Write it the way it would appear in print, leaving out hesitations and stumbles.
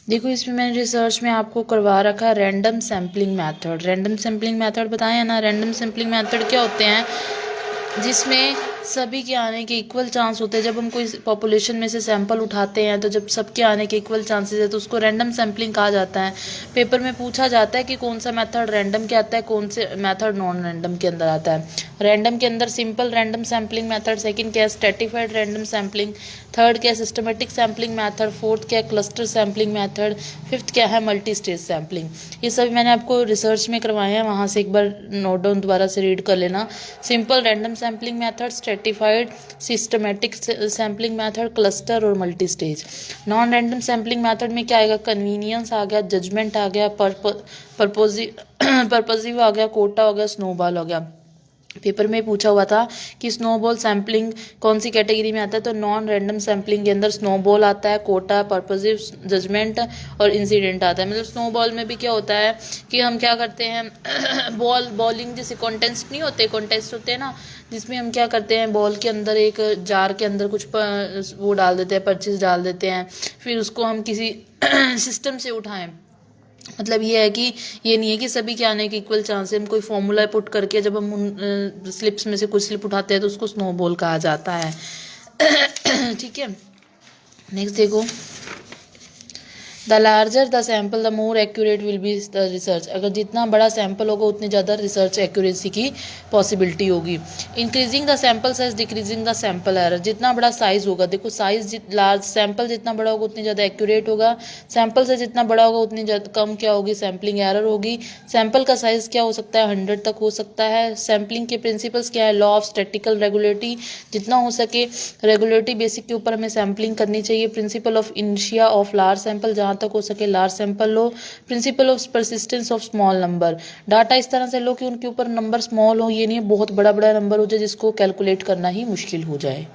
देखो इसमें मैंने रिसर्च में आपको करवा रखा है random sampling method. Random sampling method बताया ना, रैंडम सैम्पलिंग मेथड क्या होते हैं, जिसमें सभी के आने के इक्वल चांस होते हैं। जब हम कोई पॉपुलेशन में से सैंपल उठाते हैं तो जब सबके आने के इक्वल चांसेस है तो उसको रैंडम सैम्पलिंग कहा जाता है। पेपर में पूछा जाता है कि कौन सा मेथड रैंडम के आता है, कौन से मेथड नॉन रैंडम के अंदर आता है। रैंडम के अंदर simple random sampling method, second क्या है स्ट्रेटिफाइड रैंडम सैम्पलिंग, थर्ड क्या है सिस्टमेटिक सैम्पलिंग मेथड, फोर्थ क्या है क्लस्टर सैम्पलिंग मेथड, फिफ्थ क्या है मल्टी स्टेज सैम्पलिंग। ये सब मैंने आपको रिसर्च में करवाए हैं, वहाँ से एक बार नोट डाउन दोबारा से रीड कर लेना। Simple random sampling method, stratified, systematic sampling method, cluster और multi stage. Non random sampling method में क्या आएगा, कन्वीनियंस आ गया, जजमेंट आ गया, पर्पजिव आ गया, कोटा हो गया, स्नोबॉल हो गया। पेपर में पूछा हुआ था कि स्नोबॉल सैम्पलिंग कौन सी कैटेगरी में आता है, तो नॉन रैंडम सैम्पलिंग के अंदर स्नोबॉल आता है, कोटा, पर्पजिव, जजमेंट और इंसिडेंट आता है। मतलब स्नोबॉल में भी क्या होता है कि हम क्या करते हैं बॉलिंग जैसे कॉन्टेस्ट नहीं होते, कॉन्टेस्ट होते हैं ना, जिसमें हम क्या करते हैं बॉल के अंदर एक जार के अंदर कुछ वो डाल देते हैं, पर्चेस डाल देते हैं, फिर उसको हम किसी सिस्टम से उठाएं। मतलब ये है कि ये नहीं है कि सभी के आने के इक्वल चांस है। हम कोई फॉर्मूला पुट करके जब हम उन स्लिप्स में से कुछ स्लिप उठाते हैं तो उसको स्नोबॉल कहा जाता है। ठीक है, नेक्स्ट देखो, the larger the sample the more accurate will be the research. अगर जितना बड़ा सैम्पल होगा उतनी ज़्यादा रिसर्च एक्यूरेसी की पॉसिबिलिटी होगी। Increasing the sample size decreasing the sample error. जितना बड़ा साइज होगा, देखो साइज लार्ज सैम्पल जितना बड़ा होगा उतनी ज़्यादा एक्यूरेट होगा, सैम्पल से जितना बड़ा होगा उतनी कम क्या होगी, सैम्पलिंग एरर होगी। सैम्पल का साइज क्या हो सकता है, 100 तक हो सकता है। सैम्पलिंग के प्रिंसिपल्स क्या है, लॉ ऑफ स्टैटिकल रेगुलेरिटी, जितना हो सके रेगुलेटरी बेसिक के ऊपर हमें सैम्पलिंग करनी चाहिए। प्रिंसिपल ऑफ इनिशिया ऑफ लार्ज सैंपल, जहाँ तक हो सके लार्ज सैंपल लो। Principle of persistence of small number, data इस तरह से लो कि उनके ऊपर नंबर स्मॉल हो, ये नहीं बहुत बड़ा बड़ा नंबर हो जाए जिसको कैलकुलेट करना ही मुश्किल हो जाए।